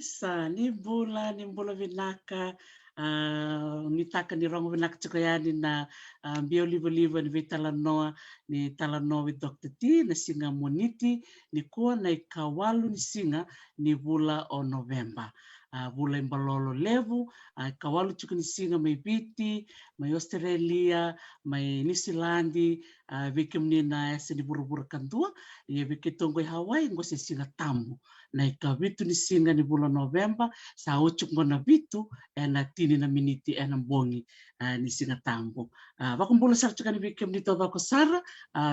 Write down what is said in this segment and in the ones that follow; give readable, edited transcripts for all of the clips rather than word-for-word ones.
Ni bula Vinaka, nitaka ni rongo Vinaka Chikoyani na biolivo ni Talanoa ni Talanoa with Dr. T na singa moniti ni kuwa na ikawalu ni singa ni bula o November. Bula imbalolo levu, kawalu chuku ni singa may biti, may Australia, may New Zealand, vikim ni na ese ni buru kantua, ye vikitongo Hawaii ngo se singa tamu. Na ikawitu ni singa ni bula November, sa ochuk ngona vitu, na tini na miniti na mbongi ni singa tambo. Wakumbula sara chuka ni vikim ni toba ko sara,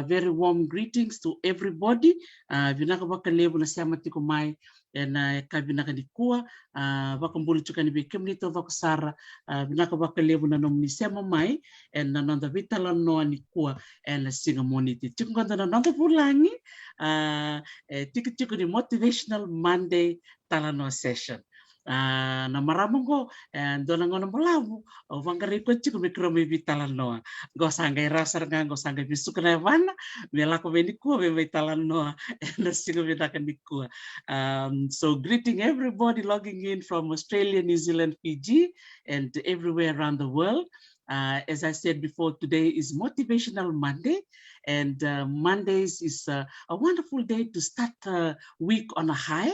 very warm greetings to everybody. Vinaka vakalevu na siama tiko mai, na kabinaka ni kuwa, wakumbula chuka ni vikim ni toba ko sara, Vinaka vakalevu na nomni siama mai, na nanda Talanoa ni kuwa, na singa moniti. Chukungonda na nanda pulangi, tiku ni Motivational Monday Talanoa session. Na maramong ko dona ngono malavu wangari ko chiku mikro mi Talanoa go sangai rasar nga go sangai bisuka na vana mela ko beni ko be Talanoa na singo Vinaka nikua. So greeting everybody logging in from Australia, New Zealand, Fiji, and everywhere around the world. As I said before, today is Motivational Monday, and Mondays is a wonderful day to start a week on a high.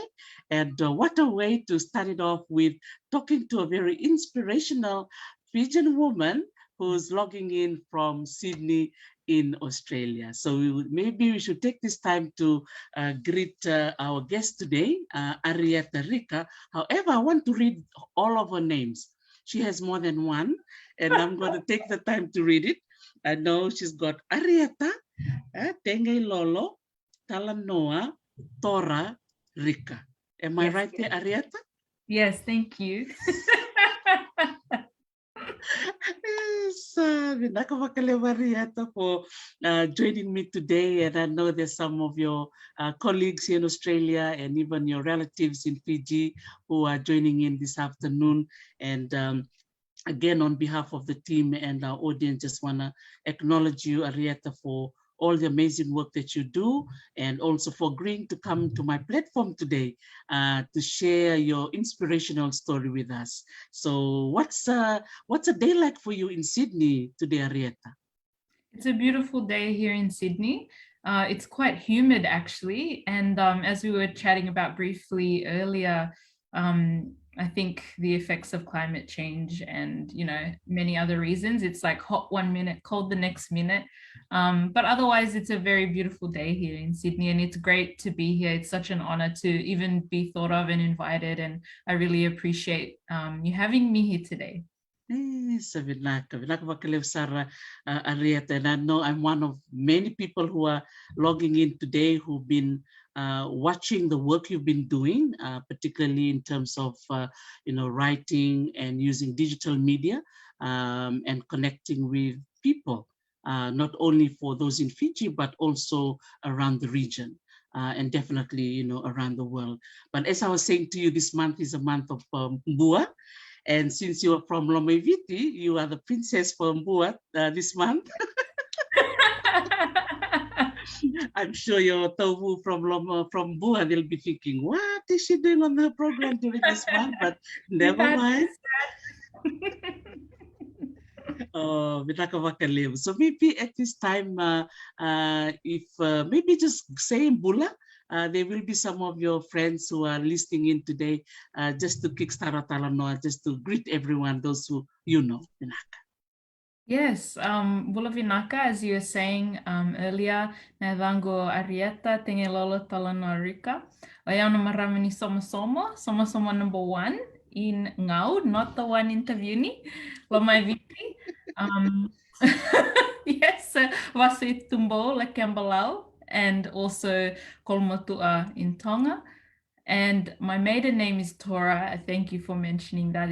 And what a way to start it off with talking to a very inspirational Fijian woman who's logging in from Sydney in Australia. So maybe we should take this time to greet our guest today, Arieta Rika. However, I want to read all of her names. She has more than one, and I'm going to take the time to read it. I know she's got Arieta, Tegeilolo, Talanoa, Tora, Rika. Am I right there, Arieta? Yes, thank you. Yes, Vinaka vakalevu Arieta for joining me today, and I know there's some of your colleagues here in Australia and even your relatives in Fiji who are joining in this afternoon. And again, on behalf of the team and our audience, just want to acknowledge you, Arieta, for all the amazing work that you do, and also for agreeing to come to my platform today to share your inspirational story with us. So what's a day like for you in Sydney today, Arieta? It's a beautiful day here in Sydney. It's quite humid actually. And as we were chatting about briefly earlier, I think the effects of climate change and, many other reasons, it's like hot one minute, cold the next minute. But otherwise, it's a very beautiful day here in Sydney, and it's great to be here. It's such an honor to even be thought of and invited. And I really appreciate you having me here today. Yes, Vinaka vakalevu Sara Arieta, and I know I'm one of many people who are logging in today who've been watching the work you've been doing, particularly in terms of writing and using digital media and connecting with people, not only for those in Fiji but also around the region. And definitely, around the world. But as I was saying to you, this month is a month of Mbua. And since you are from Lomeviti, you are the princess for Mbua this month. I'm sure your tofu from Mbua, they'll be thinking, what is she doing on her program during this month? But never mind. Vinaka vakalevu. So maybe at this time, if maybe just say Mbula, there will be some of your friends who are listening in today, just to kickstart Talanoa, just to greet everyone, those who Vinaka. Yes, Bula Vinaka, as you were saying earlier, Navango Arieta, Tegeilolo, Talanoa, Rika. Oyana maramani somo number 1 in Ngau, not the one interviewing, Lomeviti. Yes, Vasu Tumbo, Lekembalau, and also Kolmotua in Tonga. And my maiden name is Tora. Thank you for mentioning that.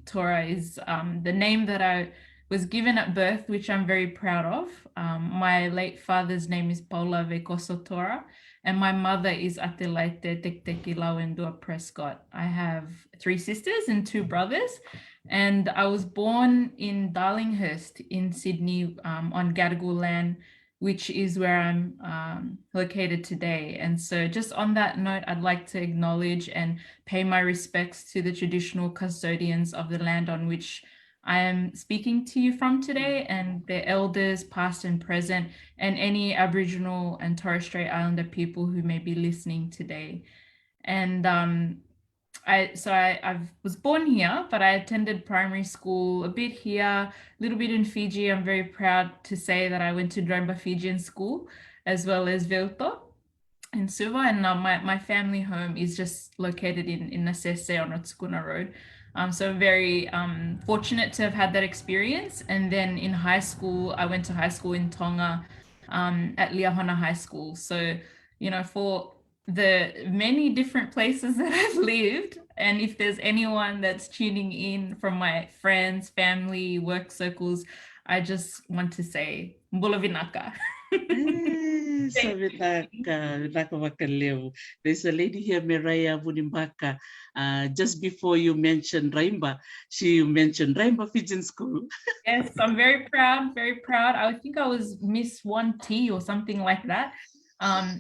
Tora is the name that I was given at birth, which I'm very proud of. My late father's name is Paula Vekoso Tora, and my mother is Atelaite Tegeilolo Prescott. I have 3 sisters and 2 brothers, and I was born in Darlinghurst in Sydney on Gadigal land, which is where I'm located today. And so just on that note, I'd like to acknowledge and pay my respects to the traditional custodians of the land on which I am speaking to you from today, and their elders, past and present, and any Aboriginal and Torres Strait Islander people who may be listening today. And I was born here, but I attended primary school a bit here, a little bit in Fiji. I'm very proud to say that I went to Dromba Fijian school as well as Vilto in Suva, and my family home is just located in Nasese on Otskuna Road. So I'm very fortunate to have had that experience. And then in high school, I went to high school in Tonga at Liahona High School. So, for the many different places that I've lived, and if there's anyone that's tuning in from my friends, family, work circles, I just want to say, Mbula Vinaka. So Vinaka vakalevu. There's a lady here, Miraya Vunimbaka. Just before you mentioned Raimba, she mentioned Raimba Fijian School. Yes, I'm very proud, very proud. I think I was Miss 1T or something like that.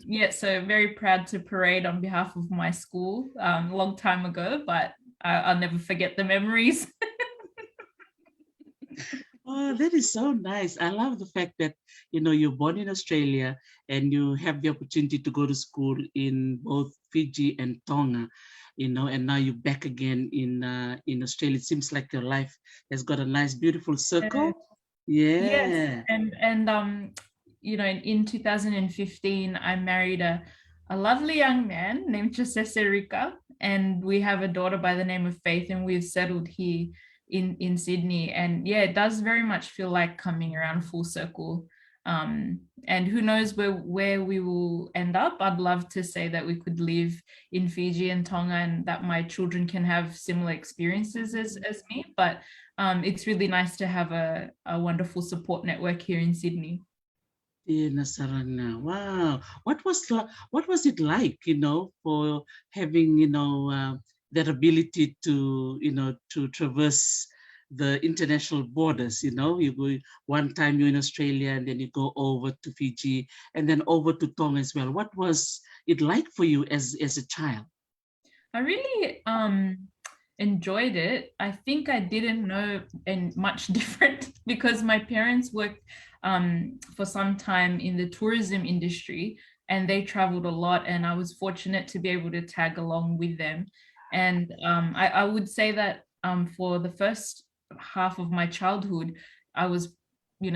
Yeah, so very proud to parade on behalf of my school a long time ago, but I'll never forget the memories. Oh, that is so nice. I love the fact that, you're born in Australia and you have the opportunity to go to school in both Fiji and Tonga, and now you're back again in Australia. It seems like your life has got a nice, beautiful circle. Yeah. Yes, and in 2015, I married a lovely young man named Rika, and we have a daughter by the name of Faith, and we've settled here in Sydney. And yeah, it does very much feel like coming around full circle. And who knows where we will end up. I'd love to say that we could live in Fiji and Tonga and that my children can have similar experiences as me, but it's really nice to have a wonderful support network here in Sydney. Wow. What was it like, for having, that ability to traverse the international borders? You go one time you're in Australia and then you go over to Fiji and then over to Tonga as well. What was it like for you as a child? I really enjoyed it. I think I didn't know much different because my parents worked for some time in the tourism industry and they traveled a lot, and I was fortunate to be able to tag along with them. And I would say that for the first half of my childhood, I was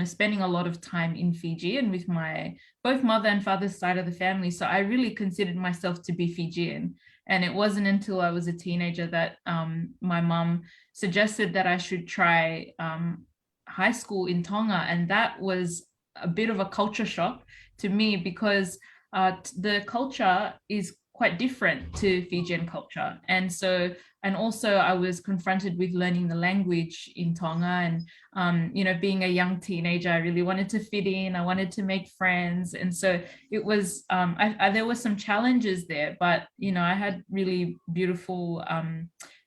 spending a lot of time in Fiji and with my both mother and father's side of the family. So I really considered myself to be Fijian. And it wasn't until I was a teenager that my mom suggested that I should try high school in Tonga. And that was a bit of a culture shock to me because the culture is quite different to Fijian culture. And also I was confronted with learning the language in Tonga, and being a young teenager, I really wanted to fit in. I wanted to make friends. And so it was, there were some challenges there, but, I had really beautiful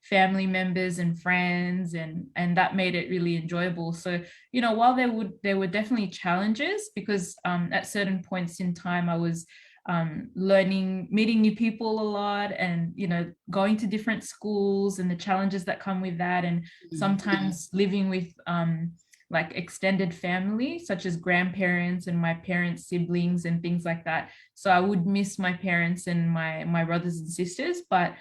family members and friends, and that made it really enjoyable. So, while there were definitely challenges because at certain points in time, I was meeting new people a lot, and going to different schools and the challenges that come with that, and sometimes living with like extended family such as grandparents and my parents' siblings and things like that. So I would miss my parents and my brothers and sisters, but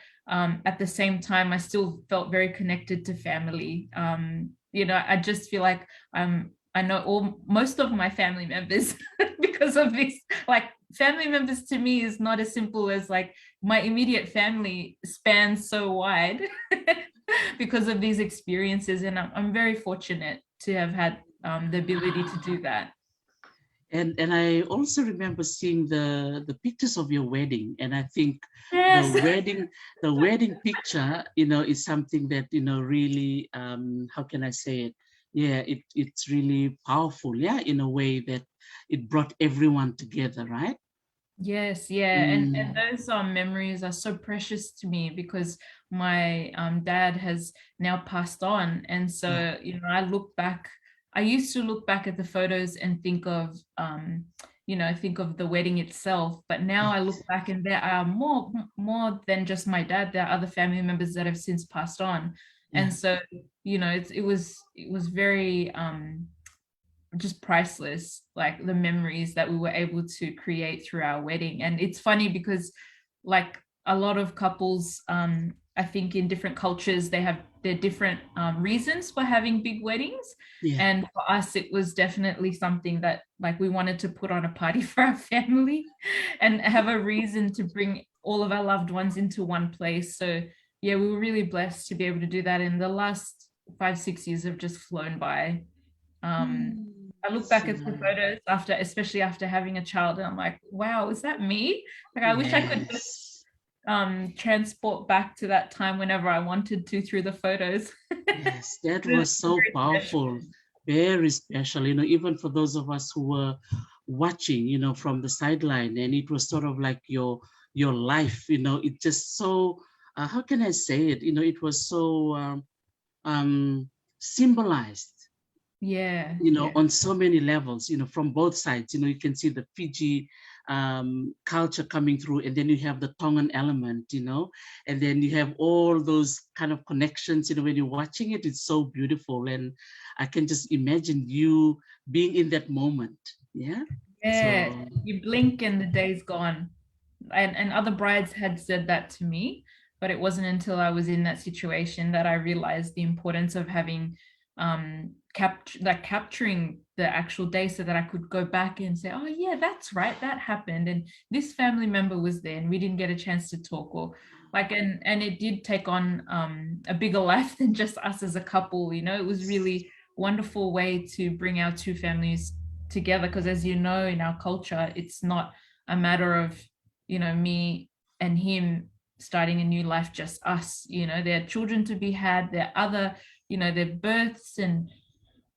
at the same time I still felt very connected to family. I just feel like I know most of my family members because of this. Like, family members to me is not as simple as like my immediate family spans so wide because of these experiences. And I'm very fortunate to have had the ability to do that. And I also remember seeing the pictures of your wedding, and I think Yes. the wedding picture, is something that really, how can I say it? Yeah, it's really powerful. Yeah, in a way that it brought everyone together, right? Yes, yeah, and those memories are so precious to me because my dad has now passed on, and so I used to look back at the photos and think of think of the wedding itself. But now I look back and there are more than just my dad. There are other family members that have since passed on. And so, it was very just priceless, like the memories that we were able to create through our wedding. And it's funny because like a lot of couples, I think in different cultures, they have their different reasons for having big weddings. And for us, it was definitely something that like we wanted to put on a party for our family and have a reason to bring all of our loved ones into one place. So yeah, we were really blessed to be able to do that. And the last 5-6 years have just flown by. I look back at the photos especially after having a child, and I'm like, wow, is that me? Like, I wish I could just transport back to that time whenever I wanted to through the photos. Yes, that was so powerful, very special, even for those of us who were watching, from the sideline, and it was sort of like your life, it just so, how can I say it? It was so symbolized. On so many levels, from both sides. You can see the Fiji culture coming through, and then you have the Tongan element, and then you have all those kind of connections. When you're watching it, it's so beautiful, and I can just imagine you being in that moment. So, you blink and the day's gone. And other brides had said that to me, but it wasn't until I was in that situation that I realized the importance of having capturing the actual day, so that I could go back and say, oh yeah, that's right, that happened, and this family member was there and we didn't get a chance to talk, or like, and it did take on a bigger life than just us as a couple. It was really wonderful way to bring our two families together, because as you know, in our culture, it's not a matter of me and him starting a new life, just us. There are children to be had, there are other their births and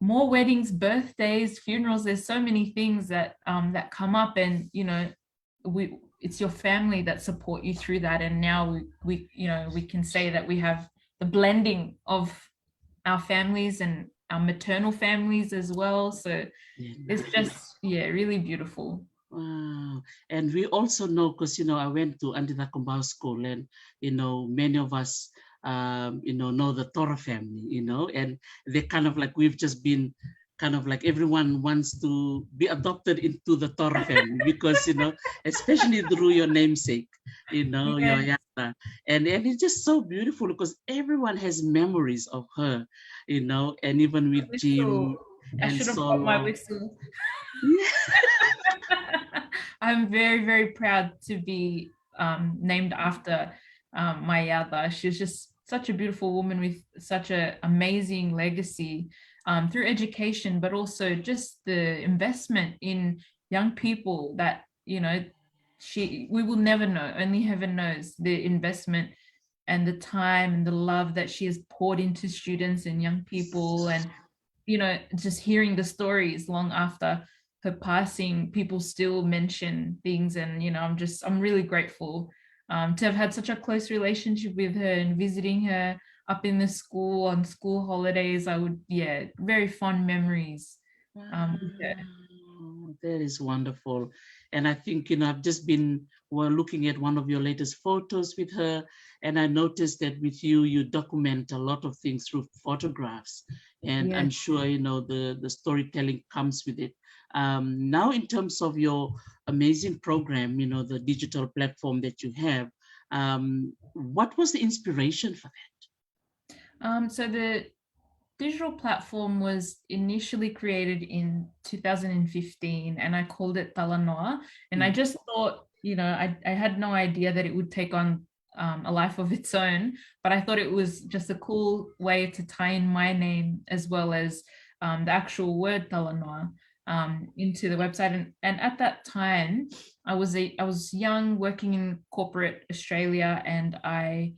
more weddings, birthdays, funerals. There's so many things that that come up, and it's your family that support you through that. And now we can say that we have the blending of our families and our maternal families as well. So it's just really beautiful. Wow. And we also know, because I went to Andina Kumbao school, and many of us know the Tora family, and they kind of like, we've just been kind of like, everyone wants to be adopted into the Tora family because, especially through your namesake, your Yata. And it's just so beautiful because everyone has memories of her, and even with Jim I and should have Solo. brought my whistle. I'm very, very proud to be named after my Yada. She's just such a beautiful woman with such an amazing legacy through education, but also just the investment in young people that, we will never know. Only heaven knows the investment and the time and the love that she has poured into students and young people. And, just hearing the stories long after her passing, people still mention things. And, I'm really grateful to have had such a close relationship with her and visiting her up in the school on school holidays. Very fond memories. That is wonderful. And I think, I've just been looking at one of your latest photos with her, and I noticed that with you document a lot of things through photographs, and I'm sure, the storytelling comes with it. Now, in terms of your amazing program, the digital platform that you have, what was the inspiration for that? So the digital platform was initially created in 2015, and I called it Talanoa. And I just thought, I had no idea that it would take on a life of its own, but I thought it was just a cool way to tie in my name as well as the actual word Talanoa into the website. And at that time, I was young, working in corporate Australia, and I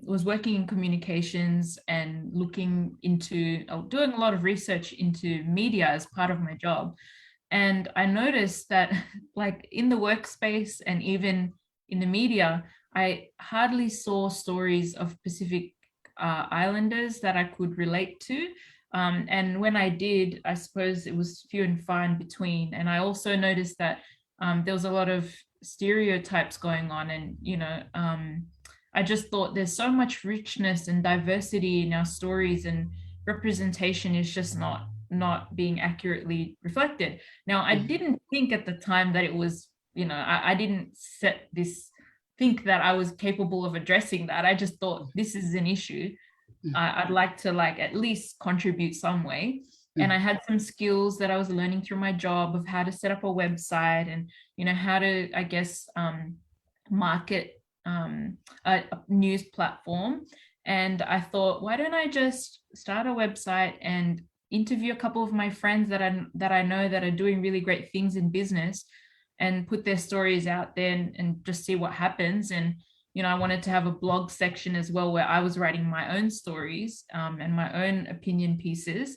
was working in communications and looking into doing a lot of research into media as part of my job. And I noticed that like in the workspace and even in the media, I hardly saw stories of Pacific Islanders that I could relate to. And when I did, I suppose it was few and far in between. And I also noticed that there was a lot of stereotypes going on. And, I just thought there's so much richness and diversity in our stories, and representation is just not being accurately reflected. Now, I didn't think at the time that it was, I didn't think that I was capable of addressing that. I just thought this is an issue. I'd like to at least contribute some way. And I had some skills that I was learning through my job of how to set up a website and, how to, I guess, market a news platform. And I thought, why don't I just start a website and interview a couple of my friends that I know that are doing really great things in business, and put their stories out there and just see what happens. And I wanted to have a blog section as well, where I was writing my own stories and my own opinion pieces.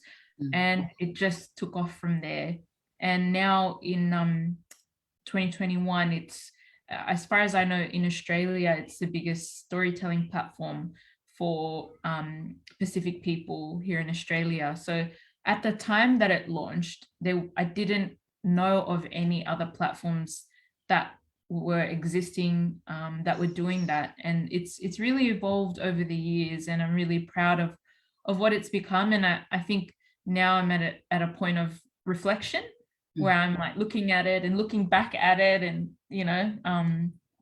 And it just took off from there. And now in 2021, it's, as far as I know, in Australia, it's the biggest storytelling platform for Pacific people here in Australia. So at the time that it launched, I didn't know of any other platforms that were existing that were doing that. And it's really evolved over the years, and I'm really proud of what it's become. And I think now I'm at a point of reflection where I'm looking at it and looking back at it, and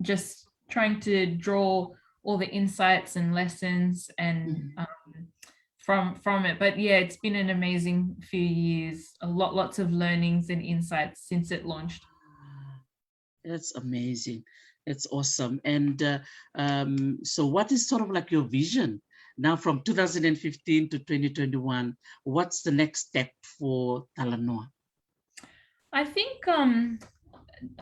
just trying to draw all the insights and lessons and from it. But yeah, it's been an amazing few years, lots of learnings and insights since it launched. That's amazing. That's awesome. And so what is sort of your vision now from 2015 to 2021? What's the next step for Talanoa? I think,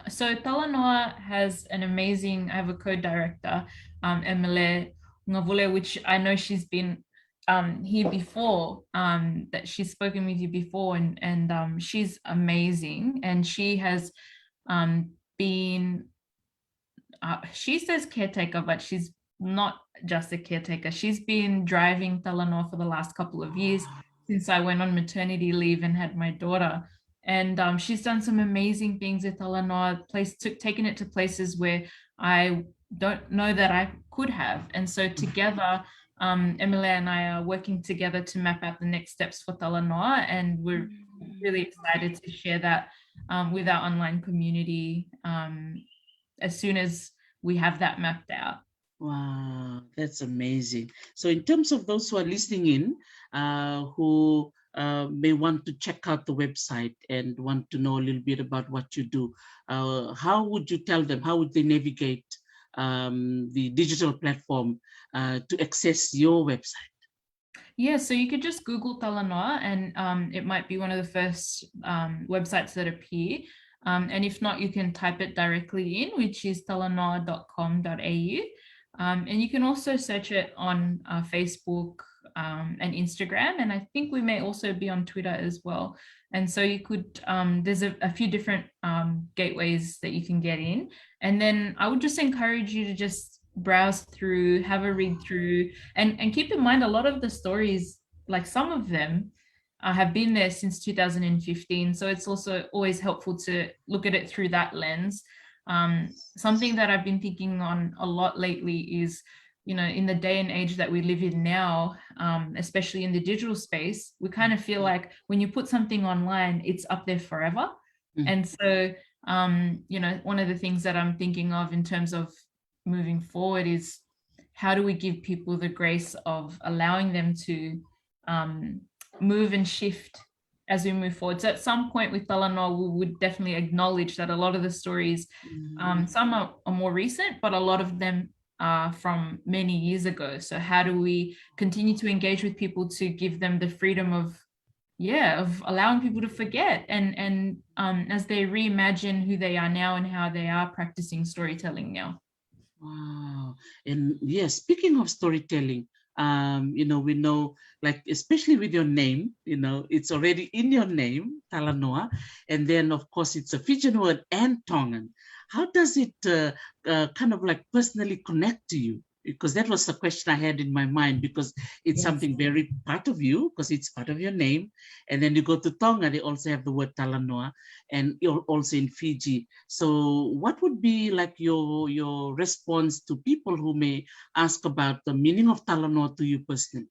so Talanoa has an amazing, I have a co-director, Emile Ngavule, which I know she's been here before, that she's spoken with you before, and she's amazing. And she has been, she says caretaker, but she's not just a caretaker. She's been driving Talanoa for the last couple of years since I went on maternity leave and had my daughter. And she's done some amazing things at Talanoa, taken it to places where I don't know that I could have. And so together, Emily and I are working together to map out the next steps for Talanoa, and we're really excited to share that with our online community as soon as we have that mapped out. Wow, that's amazing. So in terms of those who are listening in, who may want to check out the website and want to know a little bit about what you do, how would you tell them, how would they navigate the digital platform to access your website? Yeah, so you could just Google Talanoa, and it might be one of the first websites that appear. And if not, you can type it directly in, which is talanoa.com.au. And you can also search it on Facebook and Instagram. And I think we may also be on Twitter as well. And so you could, there's a few different gateways that you can get in. And then I would just encourage you to just browse through, have a read through, and keep in mind a lot of the stories, some of them have been there since 2015. So it's also always helpful to look at it through that lens. Something that I've been thinking on a lot lately is, in the day and age that we live in now, especially in the digital space, we kind of feel like when you put something online, it's up there forever. And so, one of the things that I'm thinking of in terms of moving forward is, how do we give people the grace of allowing them to move and shift as we move forward? So at some point with Telenor, we would definitely acknowledge that a lot of the stories, some are more recent, but a lot of them are from many years ago. So how do we continue to engage with people to give them the freedom of allowing people to forget and as they reimagine who they are now and how they are practicing storytelling now. Wow. And yes, speaking of storytelling, we know, especially with your name, it's already in your name, Talanoa, and then of course it's a Fijian word and Tongan. How does it kind of personally connect to you? because that was the question I had in my mind, because it's something very part of you, because it's part of your name. And then you go to Tonga, they also have the word Talanoa, and you're also in Fiji. So what would be like your response to people who may ask about the meaning of Talanoa to you personally?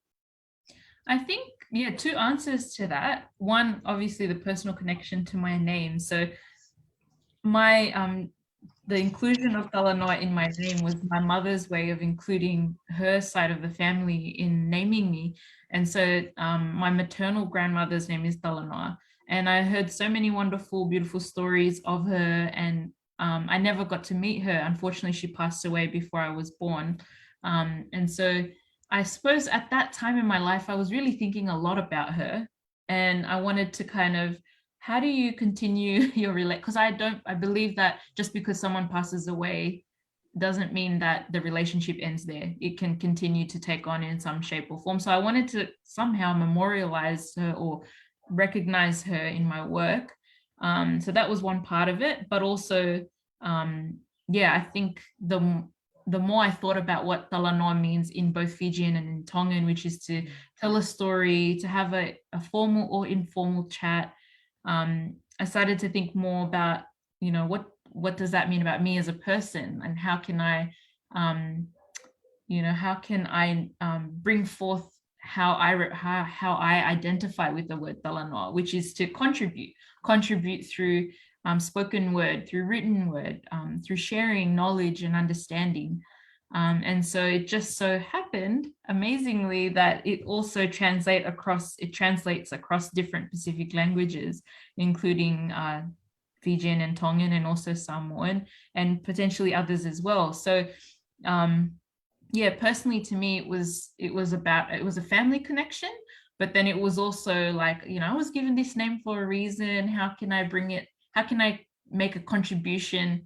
I think, two answers to that. One, obviously the personal connection to my name. So my the inclusion of Talanoa in my name was my mother's way of including her side of the family in naming me. And so my maternal grandmother's name is Talanoa. And I heard so many wonderful, beautiful stories of her. And I never got to meet her. Unfortunately, she passed away before I was born. And so I suppose at that time in my life, I was really thinking a lot about her. And I wanted to kind of, how do you continue your relate? Because I believe that just because someone passes away doesn't mean that the relationship ends there. It can continue to take on in some shape or form. So I wanted to somehow memorialize her or recognize her in my work. So that was one part of it. But also, I think the more I thought about what Talanoa means in both Fijian and in Tongan, which is to tell a story, to have a formal or informal chat, I started to think more about, what does that mean about me as a person, and how can I, bring forth how I identify with the word Talanoa, which is to contribute through spoken word, through written word, through sharing knowledge and understanding. And so it just so happened, amazingly, that it also translates across different Pacific languages, including Fijian and Tongan, and also Samoan, and potentially others as well. So personally to me, it was a family connection, but then it was also like, I was given this name for a reason. How can I make a contribution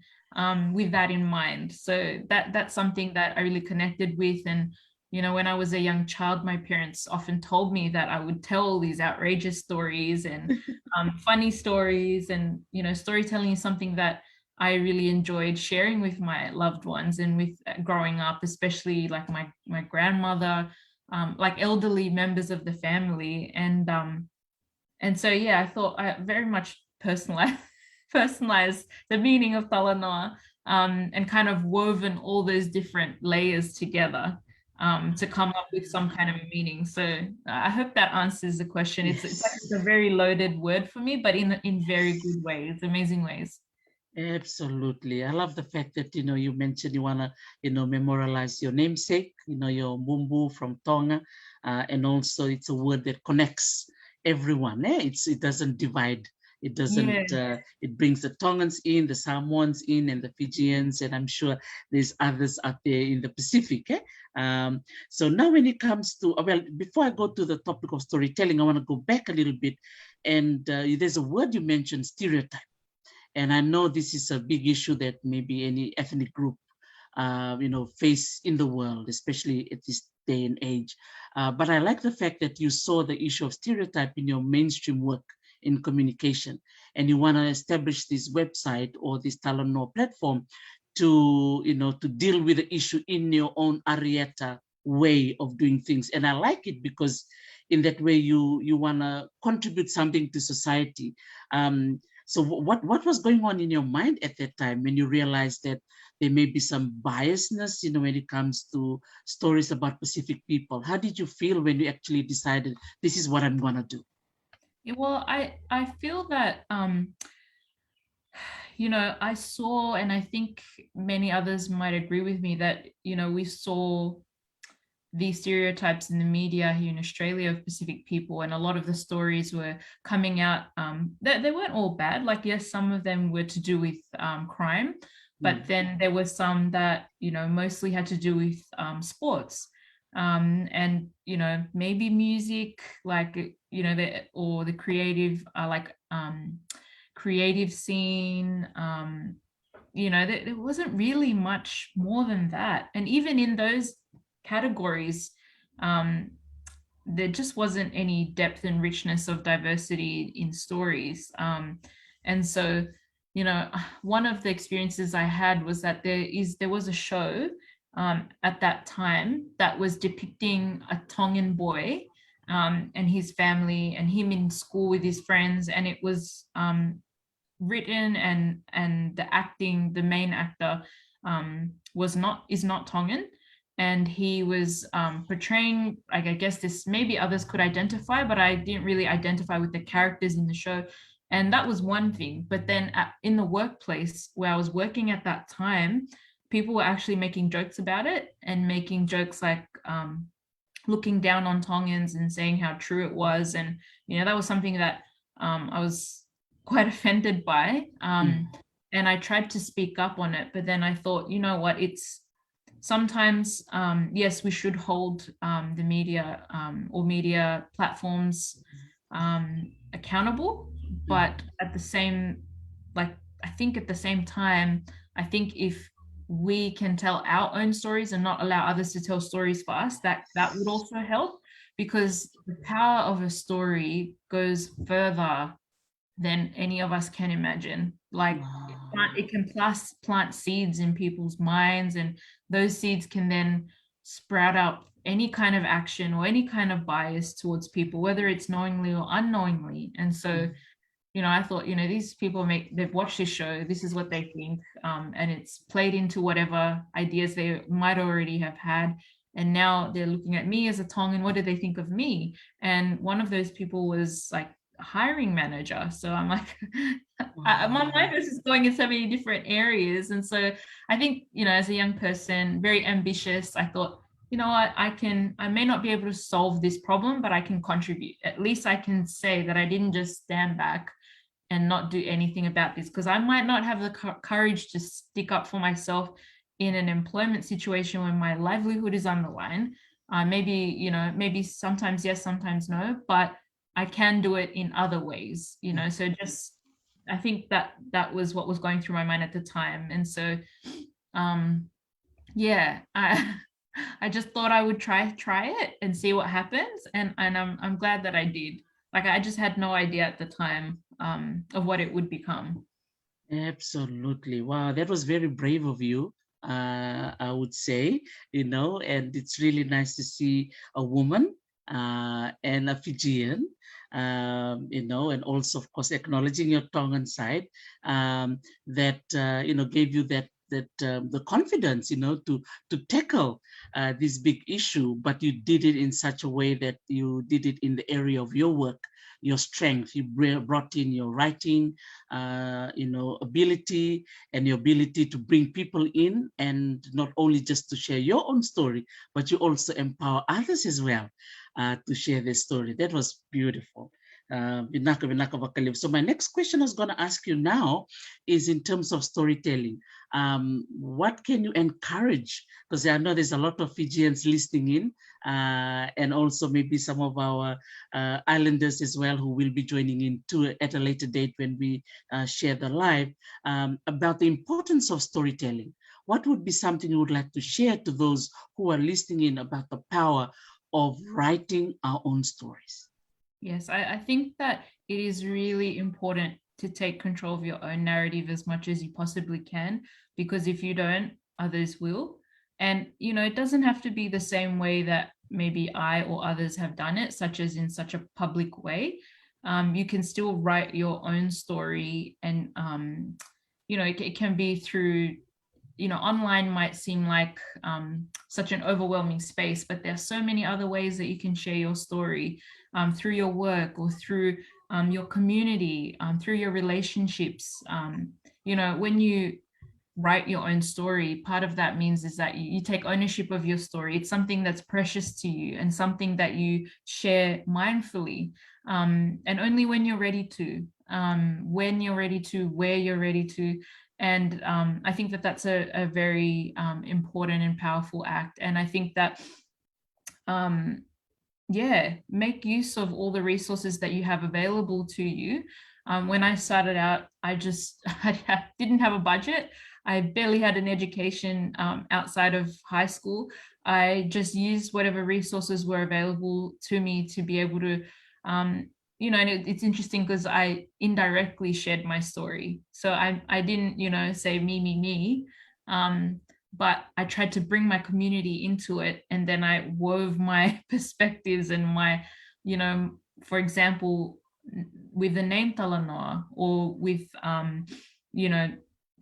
with that in mind? So that's something that I really connected with. And when I was a young child, my parents often told me that I would tell these outrageous stories and funny stories, and storytelling is something that I really enjoyed sharing with my loved ones, and with growing up, especially like my grandmother, like elderly members of the family. And so I thought I very much personalized the meaning of Talanoa, and kind of woven all those different layers together to come up with some kind of a meaning. So I hope that answers the question. Yes. It's a very loaded word for me, but in very good ways, amazing ways. Absolutely. I love the fact that, you mentioned you want to, memorialize your namesake, your Mumbu from Tonga. And also it's a word that connects everyone. It doesn't divide. It doesn't, it brings the Tongans in, the Samoans in, and the Fijians, and I'm sure there's others out there in the Pacific. So now when it comes to, before I go to the topic of storytelling, I want to go back a little bit. And there's a word you mentioned, stereotype. And I know this is a big issue that maybe any ethnic group, face in the world, especially at this day and age. But I like the fact that you saw the issue of stereotype in your mainstream work in communication, and you want to establish this website or this Talanoa platform to, to deal with the issue in your own Arieta way of doing things. And I like it because in that way you want to contribute something to society. So what was going on in your mind at that time when you realized that there may be some biasness, when it comes to stories about Pacific people? How did you feel when you actually decided this is what I'm going to do? Well, I feel that, I saw, and I think many others might agree with me, that, we saw these stereotypes in the media here in Australia of Pacific people, and a lot of the stories were coming out. They weren't all bad. Like, yes, some of them were to do with crime, but then there were some that, mostly had to do with sports. And maybe music, like the creative creative scene. There wasn't really much more than that. And even in those categories, there just wasn't any depth and richness of diversity in stories. And so, one of the experiences I had was that there was a show at that time that was depicting a Tongan boy and his family and him in school with his friends, and it was written and the main actor is not Tongan, and he was portraying, like, I guess this maybe others could identify, but I didn't really identify with the characters in the show. And that was one thing. But then in the workplace where I was working at that time, people were actually making jokes about it and making jokes like looking down on Tongans and saying how true it was. And, that was something that I was quite offended by. And I tried to speak up on it, but then I thought, you know what, it's sometimes, yes, we should hold the media or media platforms accountable, but at the same, like, I think at the same time, I think if we can tell our own stories and not allow others to tell stories for us, that would also help, because the power of a story goes further than any of us can imagine. Like, it can plant seeds in people's minds, and those seeds can then sprout up any kind of action or any kind of bias towards people, whether it's knowingly or unknowingly. And so, I thought, these people they've watched this show, this is what they think, and it's played into whatever ideas they might already have had. And now they're looking at me as a Tongan, what do they think of me? And one of those people was like a hiring manager. So I'm like, my mind was just going in so many different areas. And so I think, as a young person, very ambitious, I thought, you know what, I may not be able to solve this problem, but I can contribute. At least I can say that I didn't just stand back and not do anything about this, because I might not have the courage to stick up for myself in an employment situation when my livelihood is on the line. Maybe sometimes yes, sometimes no, but I can do it in other ways, so just, I think that was what was going through my mind at the time. And so I just thought I would try it and see what happens, and I'm glad that I did. Like, I just had no idea at the time of what it would become. Absolutely. Wow, that was very brave of you, I would say, and it's really nice to see a woman and a Fijian, and also, of course, acknowledging your Tongan side, that, gave you that the confidence, to tackle this big issue, but you did it in such a way that you did it in the area of your work, your strength. You brought in your writing, ability, and your ability to bring people in, and not only just to share your own story, but you also empower others as well to share their story. That was beautiful. Vinaka, vakalevu. So my next question I was going to ask you now is in terms of storytelling. What can you encourage? Because I know there's a lot of Fijians listening in, and also maybe some of our islanders as well who will be joining in too at a later date when we share the live, about the importance of storytelling. What would be something you would like to share to those who are listening in about the power of writing our own stories? Yes, I think that it is really important to take control of your own narrative as much as you possibly can, because if you don't, others will. And, it doesn't have to be the same way that maybe I or others have done it, such as in such a public way. You can still write your own story, and, it can be through, online might seem like such an overwhelming space, but there are so many other ways that you can share your story, through your work or through your community, through your relationships. When you write your own story, part of that means is that you take ownership of your story. It's something that's precious to you and something that you share mindfully, and only when you're ready to, where you're ready to. And I think that that's a very important and powerful act. And I think that, make use of all the resources that you have available to you. When I started out, I didn't have a budget. I barely had an education outside of high school. I just used whatever resources were available to me to be able to, and it's interesting because I indirectly shared my story. So I didn't, say me. but I tried to bring my community into it. And then I wove my perspectives and my, you know, for example, with the name Talanoa, or with, you know,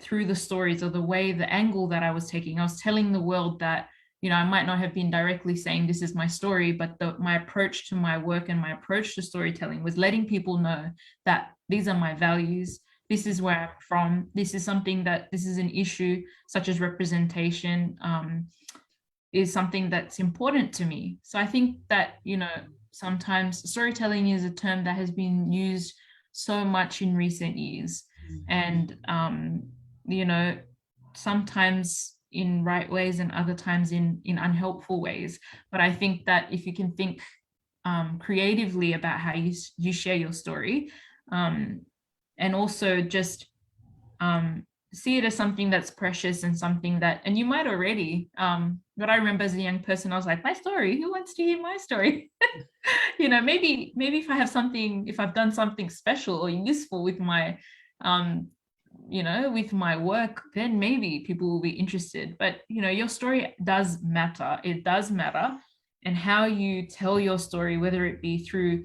through the stories or the way, the angle that I was taking, I was telling the world that, you know, I might not have been directly saying this is my story, but my approach to my work and my approach to storytelling was letting people know that these are my values. This is where I'm from. This is something that, this is an issue such as representation, is something that's important to me. So I think that, you know, sometimes storytelling is a term that has been used so much in recent years. And, you know, sometimes in right ways and other times in unhelpful ways. But I think that if you can think creatively about how you share your story, and also just see it as something that's precious and something that, and you might already, but I remember as a young person, I was like, my story, who wants to hear my story? You know, maybe if I have something, if I've done something special or useful with my, you know, with my work, then maybe people will be interested. But, you know, your story does matter. It does matter. And how you tell your story, whether it be through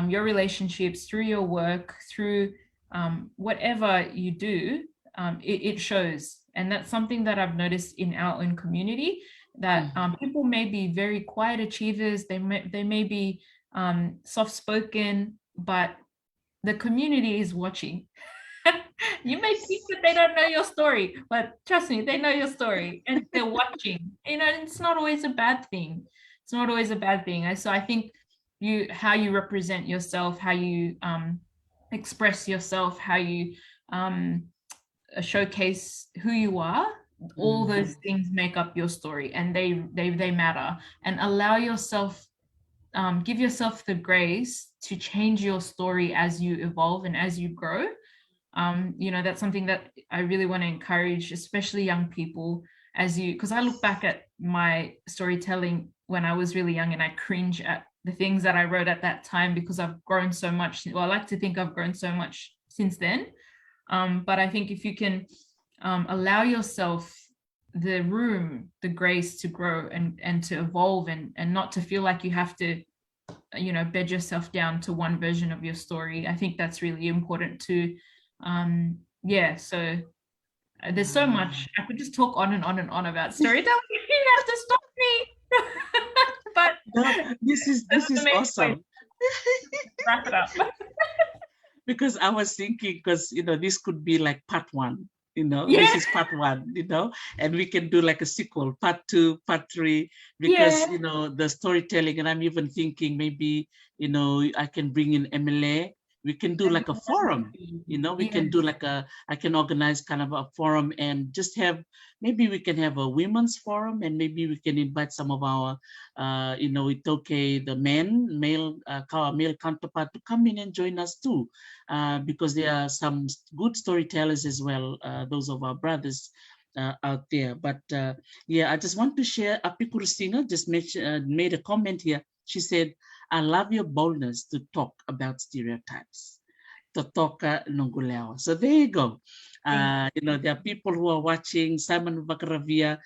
your relationships, through your work, through whatever you do, it shows. And that's something that I've noticed in our own community, that people may be very quiet achievers, they may be soft-spoken, but the community is watching. You may think that they don't know your story, but trust me, they know your story and they're watching. You know, it's not always a bad thing. It's not always a bad thing. So I think how you represent yourself, how you express yourself, how you showcase who you are, all those things make up your story, and they matter. And allow yourself, give yourself the grace to change your story as you evolve and as you grow. You know, that's something that I really want to encourage, especially young people, because I look back at my storytelling when I was really young and I cringe at the things that I wrote at that time, because I've grown so much. Well, I like to think I've grown so much since then. But I think if you can allow yourself the room, the grace to grow and to evolve, and not to feel like you have to, you know, bed yourself down to one version of your story, I think that's really important too. Yeah, so there's so much. I could just talk on and on and on about storytelling. You have to stop me. But no, this is awesome. Wrap it up. Because I was thinking, because, you know, this could be like part 1, you know, Yeah. this is part 1, you know, and we can do like a sequel, part 2, part 3, because, you know, the storytelling, and I'm even thinking maybe, you know, I can bring in MLA. We can do like a forum, you know, we can do like I can organize kind of a forum and just have, maybe we can have a women's forum, and maybe we can invite some of our, you know, iTaukei, the male counterpart, to come in and join us too, because there are some good storytellers as well, those of our brothers out there. But yeah, I just want to share, Apikuru Singer just made a comment here. She said, I love your boldness to talk about stereotypes. Totoka Nongulewa. So there you go. You know, there are people who are watching, Simon Vakaravia,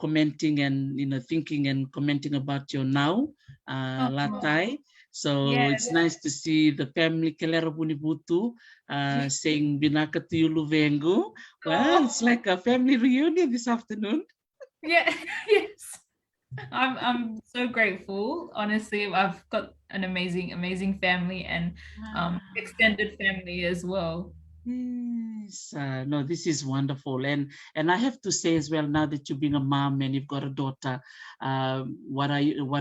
commenting and, you know, thinking and commenting about your now, Latai. So it's nice to see the family Kelera Bunibutu saying Vinaka to Yuluvengu. Well, it's like a family reunion this afternoon. Yeah, yes. I'm so grateful. Honestly, I've got an amazing family, and extended family as well. Yes, no, this is wonderful, and I have to say as well, now that you're being a mom and you've got a daughter, what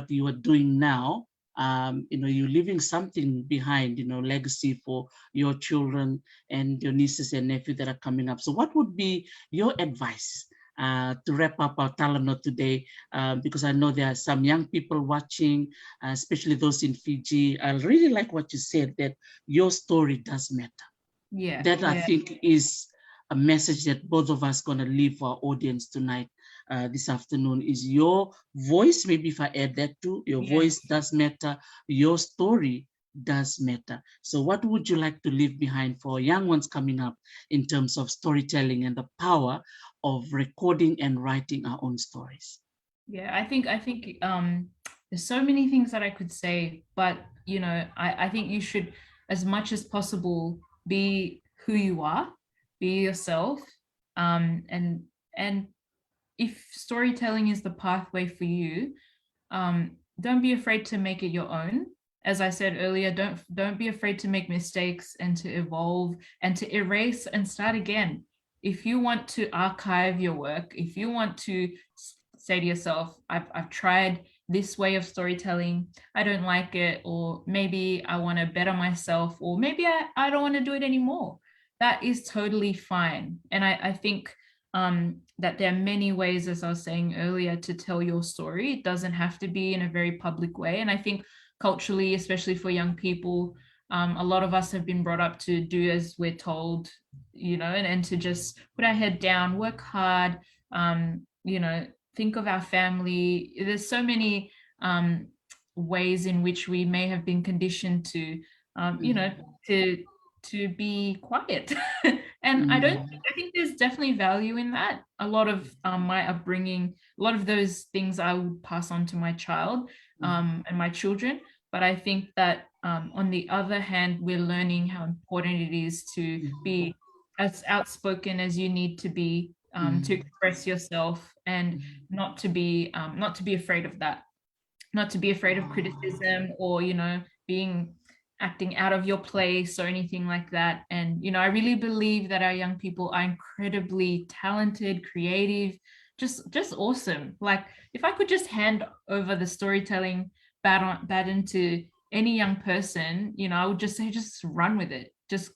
you are doing now, you know, you're leaving something behind, you know, legacy for your children and your nieces and nephews that are coming up. So what would be your advice to wrap up our Talanoa today, because I know there are some young people watching, especially those in Fiji. I really like what you said, that your story does matter. Yeah, that I think is a message that both of us going to leave for our audience tonight, this afternoon, is your voice. Maybe if I add that too, your voice does matter, your story does matter. So what would you like to leave behind for young ones coming up in terms of storytelling and the power of recording and writing our own stories. Yeah, I think there's so many things that I could say, but you know, I think you should, as much as possible, be who you are, be yourself, and if storytelling is the pathway for you, don't be afraid to make it your own. As I said earlier, don't be afraid to make mistakes and to evolve and to erase and start again. If you want to archive your work, if you want to say to yourself, I've tried this way of storytelling, I don't like it, or maybe I want to better myself, or maybe I don't want to do it anymore. That is totally fine. And I think that there are many ways, as I was saying earlier, to tell your story. It doesn't have to be in a very public way. And I think culturally, especially for young people, a lot of us have been brought up to do as we're told, you know, and to just put our head down, work hard, you know, think of our family. There's so many ways in which we may have been conditioned to, you know, to be quiet. And I think there's definitely value in that. A lot of my upbringing, a lot of those things I would pass on to my child and my children. But I think that on the other hand, we're learning how important it is to be as outspoken as you need to be, to express yourself, and not to be afraid of that, not to be afraid of criticism, or, you know, acting out of your place or anything like that. And, you know, I really believe that our young people are incredibly talented, creative, just awesome. Like, if I could just hand over the storytelling baton to any young person, you know, I would just say, just run with it. Just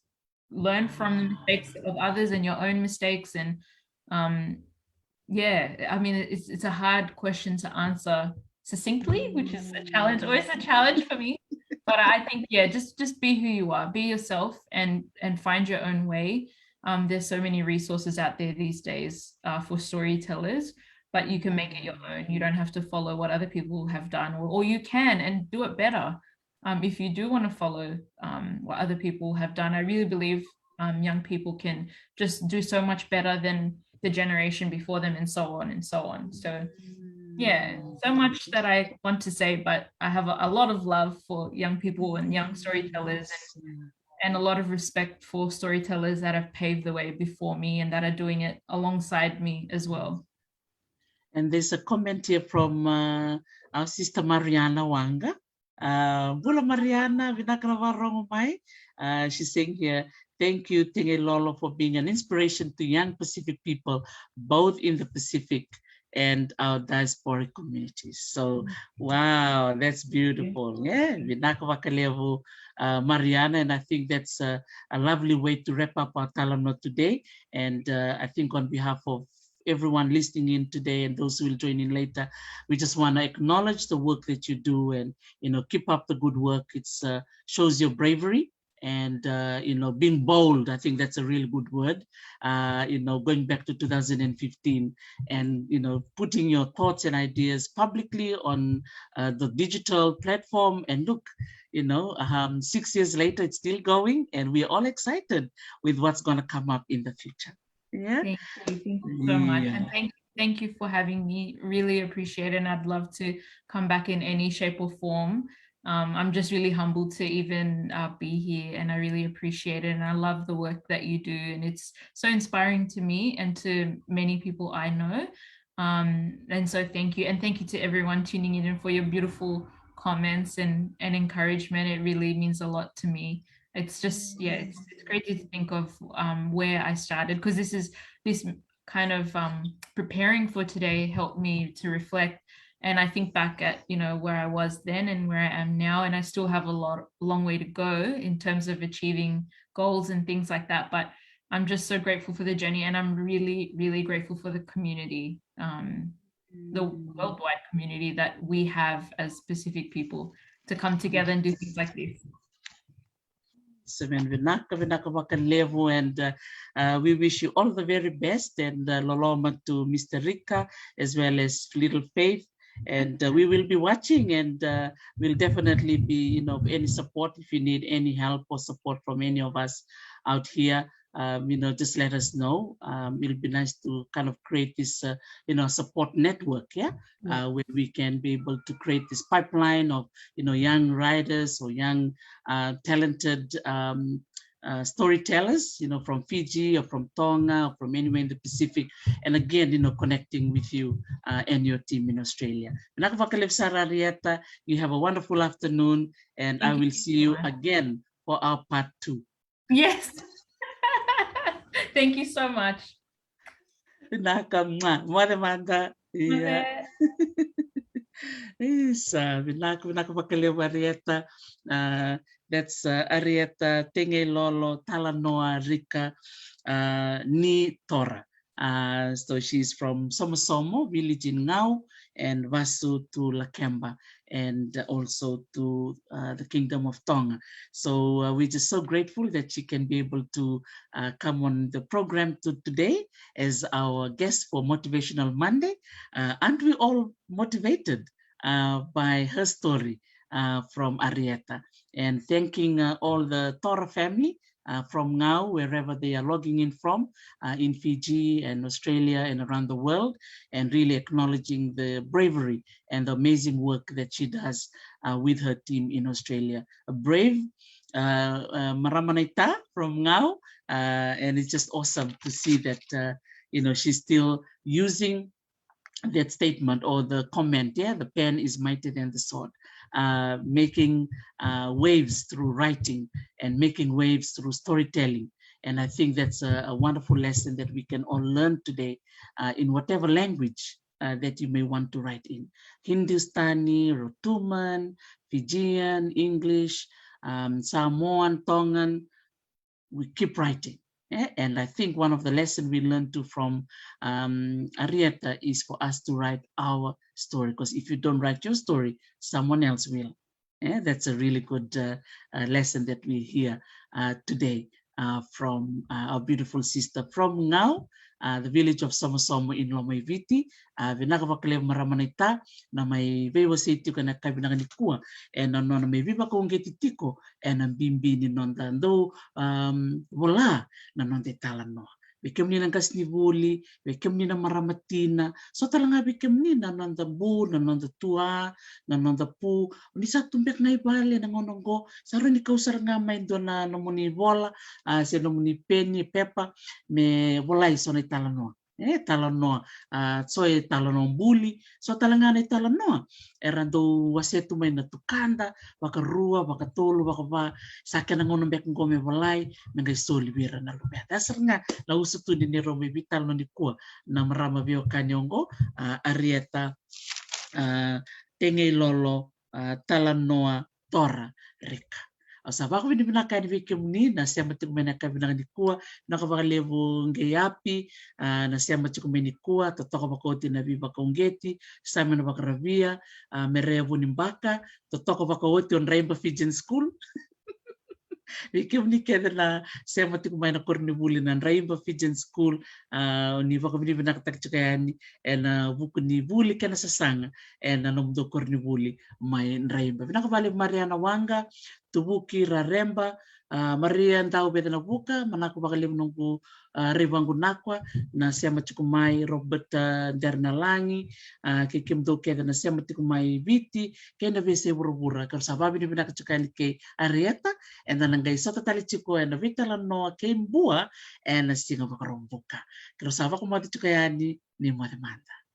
learn from the mistakes of others and your own mistakes. And yeah, I mean, it's a hard question to answer succinctly, which is a challenge, always a challenge for me. But I think, yeah, just be who you are, be yourself, and find your own way. There's so many resources out there these days for storytellers, but you can make it your own. You don't have to follow what other people have done, or you can and do it better. If you do want to follow what other people have done, I really believe young people can just do so much better than the generation before them, and so on and so on. So yeah, so much that I want to say, but I have a lot of love for young people and young storytellers, and a lot of respect for storytellers that have paved the way before me and that are doing it alongside me as well. And there's a comment here from our sister Mariana Wanga. Bula Mariana, Vinaka mai. She's saying here, thank you, Tegeilolo, for being an inspiration to young Pacific people, both in the Pacific and our diasporic communities. So, wow, that's beautiful. Yeah, Vinaka vakalevu, Mariana, and I think that's a lovely way to wrap up our Talanoa today. And I think on behalf of everyone listening in today and those who will join in later, we just want to acknowledge the work that you do, and, you know, keep up the good work. It's shows your bravery, and you know, being bold. I think that's a really good word. You know, going back to 2015, and, you know, putting your thoughts and ideas publicly on the digital platform. And look, you know, 6 years later, it's still going, and we're all excited with what's going to come up in the future. Yeah. Thank you so much, and thank you for having me. Really appreciate it, and I'd love to come back in any shape or form. I'm just really humbled to even be here, and I really appreciate it, and I love the work that you do, and it's so inspiring to me and to many people I know. And so thank you, and thank you to everyone tuning in and for your beautiful comments and encouragement. It really means a lot to me. It's just, yeah, it's great to think of where I started, because this kind of preparing for today helped me to reflect. And I think back at, you know, where I was then and where I am now, and I still have a long way to go in terms of achieving goals and things like that. But I'm just so grateful for the journey, and I'm really, really grateful for the community, the worldwide community that we have as Pacific people to come together and do things like this. Vinaka vakalevu, and we wish you all the very best, and loloma to Mr. Rika as well as Little Faith, and we will be watching, and we'll definitely be, you know, any support if you need any help or support from any of us out here. just let us know. It'll be nice to kind of create this, support network, where we can be able to create this pipeline of, young writers or young talented storytellers, from Fiji or from Tonga or from anywhere in the Pacific, and again, connecting with you and your team in Australia. Vinaka vakalevu Sara Arieta, you have a wonderful afternoon, and I will see you again for our part 2. Yes. Thank you so much. Vinaka, manda. Yeah. Yes, Vinaka vakalevu Arieta. That's Arieta, Tegeilolo, Talanoa, Rika, ni Tora. So she's from Somosomo village in Ngau, and Vasu to Lakemba, and also to the Kingdom of Tonga. So we're just so grateful that she can be able to come on the program today as our guest for Motivational Monday. Aren't we all motivated by her story from Arieta? And thanking all the Tora family from Ngau, wherever they are logging in from, in Fiji and Australia and around the world, and really acknowledging the bravery and the amazing work that she does with her team in Australia. A brave Maramanaita from Ngau, and it's just awesome to see that she's still using that statement or the comment, the pen is mightier than the sword, making waves through writing and making waves through storytelling. And I think that's a wonderful lesson that we can all learn today in whatever language that you may want to write in. Hindustani, Rotuman, Fijian, English, Samoan, Tongan, we keep writing. And I think one of the lessons we learned from Arieta is for us to write our story, because if you don't write your story, someone else will. That's a really good lesson that we hear today from our beautiful sister from Ngau, the village of Somosomo in Lomai Viti. Vinaka vakalevu Maramanita, na mai vewa seiti kana kabinanga nikua, and na mai viva ko ngeti tiko, and na bimbi ni nonda ndo vola na nonde Talanoa. Bikem ni nang kasnivuli, bikem ni na maramatina, so talanga bikem ni na nonda bu, na nonda tua, na nonda pu, ni sa tumbek na ibale na ngonongo, saro ni kausar nga may do na nomuni vola, se nomuni peni, pepa, me vola iso na Talanoa. Talanoa, so Talanoa buli, so talanga na Talanoa, erando wasetu may natukanda, baka rua, baka tolo, baka ba, sa akin ang unang bekong gome walay, nangay solibira na lumea. Dasar nga, lausap to din ni Rome Vital no ni kuwa, na marama biyo kanyongo, Arieta, Tegeilolo, Talanoa, Tora, Rika. Sabe ko binibina ni Vikim ni na siya matikumena kabinang ni kuwa nakavakalevu ngayapi na siya matikumeni kuwa totoko bakoti na viva kaungeti sa na bakaravia merevu nimbaka totoko bakoti on Rainbow Fijian School. Vikim ni kaya na siya matikumena kornibuli na Rainbow Fijian School ni baka binibina katakchukayani na buku ni buli kana sa sanga na nomdo kornibuli may Rainbow. Vinakavale Mariana Wanga tubuki raremba Maria ndau beta na buka manako bakalim nungku ribangu nakwa na siya matikumay Robert Dernalangi kikim do kaya na siya matikumay Viti kaya na bese burubura kaya sababi ni binakachukali kay Arieta and then nanggay sa tatalichiko na Talanoa kay mbua and na siya nga bakarong buka kaya sababi ko matichukayani ni Madamanda.